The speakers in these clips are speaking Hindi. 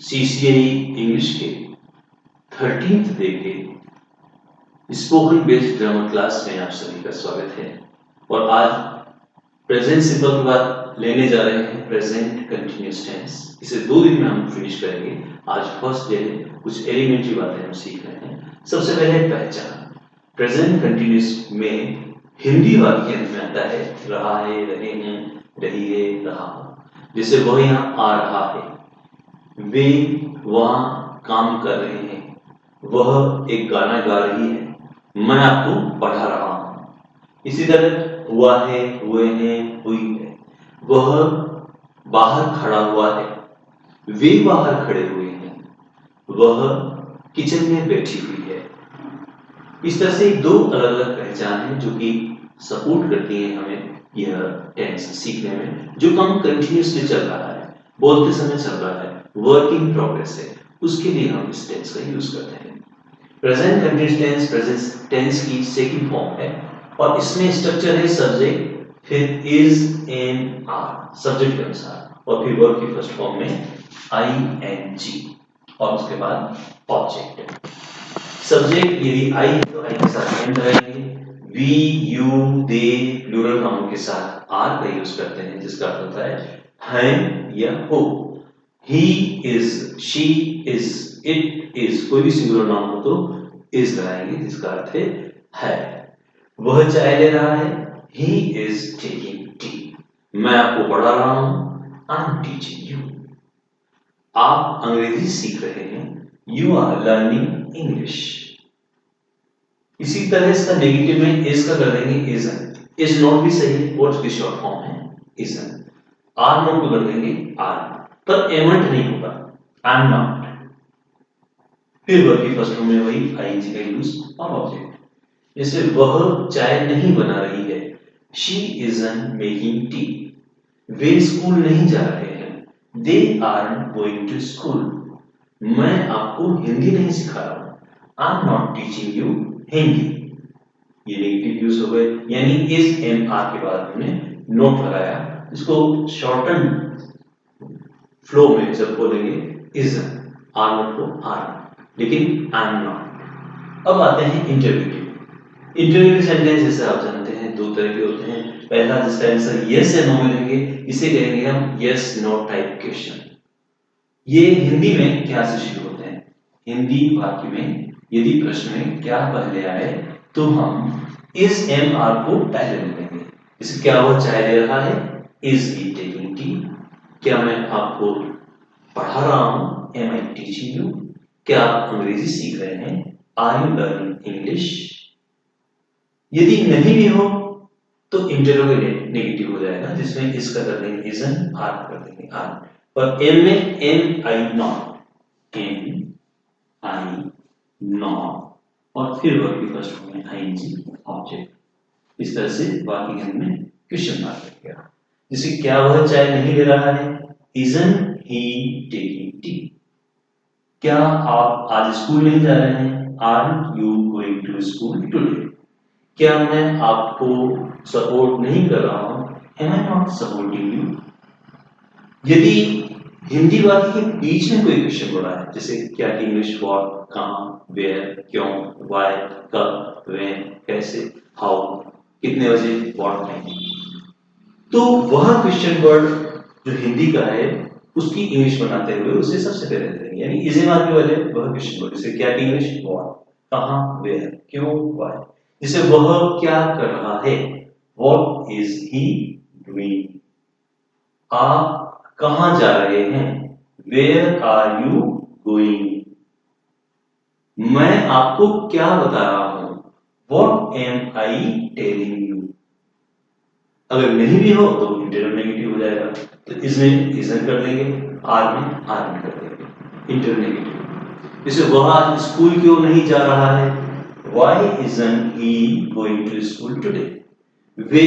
CCI इंग्लिश के 13th डे के स्पोकन बेस्ड ग्रामर क्लास में आप सभी का स्वागत है। और आज प्रेजेंट सिंपल के बाद लेने जा रहे हैं प्रेजेंट कंटिन्यूअस टेंस। इसे 2 दिन में हम फिनिश करेंगे। आज फर्स्ट डे है, कुछ एलिमेंट्री बातें हम सीख रहे हैं। सबसे पहले पहचान। प्रेजेंट कंटिन्यूअस में हिंदी वाक्य में आता है रहा है, रहे हैं, रही है, रहा हो। जैसे वह यहाँ आ रहा है, वे वहाँ काम कर रहे हैं, वह एक गाना गा रही है, मैं आपको पढ़ा रहा हूँ। इसी तरह हुआ है, हुए हैं, हुई है, वह बाहर खड़ा हुआ है, वे बाहर खड़े हुए हैं, वह किचन में बैठी हुई है। इस तरह से 2 अलग-अलग पहचान है जो कि सपोर्ट करती है हमें यह टेंस सीखने में। जो काम कंटिन्यूअसली चल रहा है, बोलते समय चल रहा है, वर्क इन प्रोग्रेस है, उसके लिए हम इस टेंस का यूज करते हैं। Present continuous tense present tense की सेकंड फॉर्म है और इसमें स्ट्रक्चर है सब्जेक्ट, फिर इज, एम, आर सब्जेक्ट के अनुसार, और फिर वर्ब की फर्स्ट फॉर्म में आईएनजी और उसके बाद ऑब्जेक्ट। सब्जेक्ट यदि आई है तो आई के साथ एम लगाएंगे, we, you, they plural noun के साथ आर का यूज करते हैं जिसका अर्थ होता है या हो। He is, she is, it is, कोई भी सिंगुलर नाउन हो तो इज लगाएंगे जिसका अर्थ है। वह चाय ले रहा है, ही इज टेकिंग टी। मैं आपको पढ़ा रहा हूं, आई एम टीचिंग यू। आप अंग्रेजी सीख रहे हैं, यू आर लर्निंग इंग्लिश। इसी तरह इसका नेगेटिव में इज का कर देंगे इजंट। इज नॉट भी सही है और उसकी शॉर्ट फॉर्म है इजंट। आर नॉट को कर देंगे आर, पर एमंट नहीं होगा, आई एम नॉट। फिर वर्ब की फर्स्ट फॉर्म में वही आईएनजी का यूज और ऑब्जेक्ट। जैसे वह चाय नहीं बना रही है, शी इजंट मेकिंग टी। वे स्कूल नहीं जा रहे हैं, they aren't going to school. मैं आपको हिंदी नहीं सिखा रहा हूं, I am not teaching you Hindi. ये नेगेटिव यूज हो गए, यानी इज एम आर के बाद हमने नोट लगाया। इसको शॉर्टन फ्लो में जब बोलेंगे इज, आर नॉट को आर, लेकिन आई एम नॉट। अब आते हैं इंटरव्यूटिव। इंटरव्यूटिव सेंटेंस जैसे आप जानते हैं 2 तरह के होते हैं। पहला जिसका आंसर यस या नो में देंगे, इसे कहेंगे हम यस नो टाइप क्वेश्चन। ये हिंदी में क्या से शुरू होते हैं। हिंदी वाक्य में यदि प्रश्न में क्या पहले आए तो हम इज एम आर को पहले लेंगे। जैसे क्या वो चाय ले रहा है, इज ही टेकिंग टी। क्या मैं आपको पढ़ा रहा हूं, एम आई टीचिंग यू। क्या आप अंग्रेजी सीख रहे हैं, आर यू लर्निंग इंग्लिश। यदि नहीं भी हो तो इंटरोगेटिव नेगेटिव हो जाएगा, जिसमें इसका कर देंगे इजन, आर कर देंगे आर। और एम में am I not, am I not, और फिर वर्ब की फर्स्ट फॉर्म में आईएनजी ऑब्जेक्ट। इस तरह से बाकी के में क्वेश्चन मार्क लगेगा। जैसे क्या वह चाय नहीं ले रहा है, इजंट ही टेकिंग टी। क्या आप आज स्कूल नहीं जा रहे हैं, are you going to school today. क्या मैं आपको सपोर्ट नहीं कर रहा हूं, am I not supporting you. यदि हिंदी वाक्य के बीच में कोई क्वेश्चन पड़ा है, जैसे क्या इंग्लिश, व्हाट, कहां, वेयर, क्यों, व्हाई, कब, व्हेन, कैसे, हाउ, कितने बजे, व्हाट टाइम, तो वह क्वेश्चन वर्ड जो हिंदी का है उसकी इंग्लिश बनाते हुए उसे सबसे पहले देंगे, यानी इज एम आर के वाले वह क्वेश्चन वर्ड। जैसे क्या इंग्लिश, व्हाट, कहां, वेयर, क्यों, व्हाई। जैसे वह क्या कर रहा है, व्हाट इज ही डूइंग। आप कहां जा रहे हैं, वेयर आर यू गोइंग। मैं आपको क्या बता रहा हूं, what am I telling you. अगर नहीं भी हो तो इंटरनेगेटिव हो जाएगा, तो इसमें इजंट कर देंगे, आर में आर कर देंगे, इंटरनेगेटिव। जैसे वह आज स्कूल क्यों नहीं जा रहा है, why isn't he going to school today. वे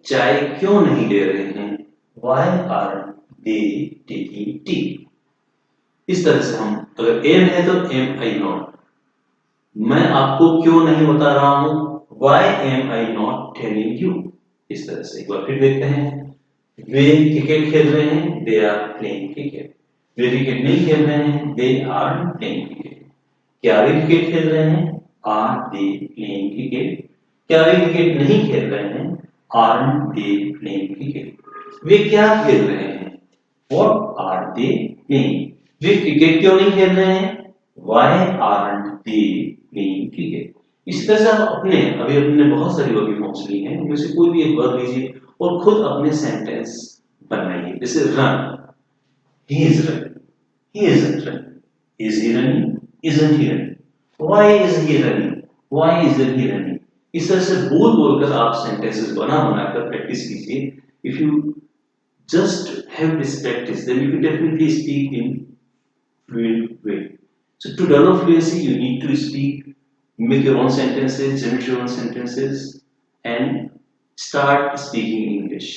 चाय क्यों नहीं ले रहे हैं, why are they taking tea. इस तरह से हम, अगर एम है तो एम आई नॉट, मैं आपको क्यों नहीं बता रहा हूं, why am I not telling you. इस तरह से एक बार फिर देखते हैं। वे क्रिकेट खेल रहे हैं, दे आर प्लेइंग क्रिकेट। वे क्रिकेट नहीं खेल रहे हैं, दे आर प्लेइंग क्रिकेट। क्या वे क्रिकेट खेल रहे हैं, आर दे प्लेइंग क्रिकेट। क्या वे क्रिकेट नहीं खेल रहे हैं, आर दे प्लेइंग क्रिकेट। वे क्या खेल रहे हैं, व्हाट आर दे प्लेइंग। वे क्रिकेट क्यों नहीं खेल रहे हैं, why aren't they playing cricket. इस तरह से आप अपने अभी अपने बहुत सारी वर्बी फॉर्म्स ली हैं, उनमें से कोई भी एक वर्ब लीजिए और खुद अपने सेंटेंस बनाइए। जैसे run, he is running, he isn't running, is he running, isn't he running, why is he running, why isn't he running। इस तरह से बोल बोलकर आप सेंटेंसेस बना बनाकर प्रैक्टिस कीजिए। If you just have this practice, then you can definitely speak in fluent way। So to develop fluency, you need to speak, make your own sentences, generate your own sentences, and start speaking English।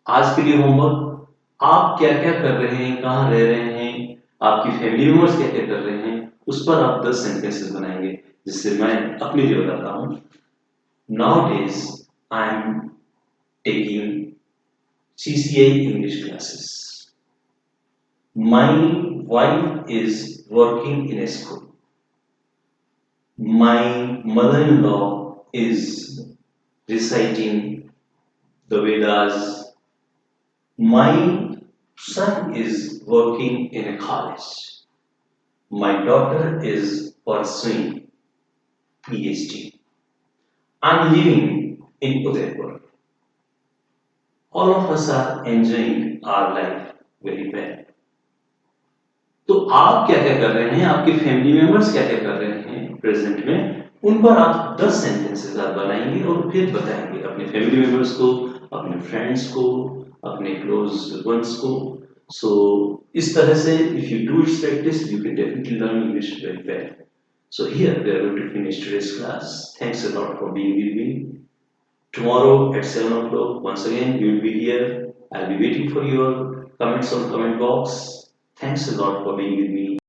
आज के लिए होमवर्क, आप क्या क्या कर रहे हैं, कहाँ रह रहे हैं, आपकी फैमिली मेंबर्स क्या क्या कर रहे हैं, उस पर आप 10 सेंटेंसेस बनाएंगे। जिससे मैं अपने लिए बताता हूँ। Nowadays I am taking CCI English classes। My wife is working in a school। My mother-in-law is reciting the Vedas। My son is working in a college। My daughter is pursuing PhD। I'm living in Udaipur। All of us are enjoying our life very well। तो आप क्या क्या कर रहे हैं, आपके फैमिली मेंबर्स क्या क्या कर रहे हैं प्रेजेंट में, उन पर आप 10 सेंटेंसेस आप बनाएंगे और फिर बताएंगे अपने फैमिली मेंबर्स को, अपने फ्रेंड्स को, अपने क्लोज वंस को। सो इस तरह से if you do it's practice, you can definitely learn English very well। So here we are going to finish today's class। Thanks a lot for being with me। Tomorrow at 7 o'clock, once again, we will be here। I'll be waiting for your comments on comment box। Thanks a lot for being with me।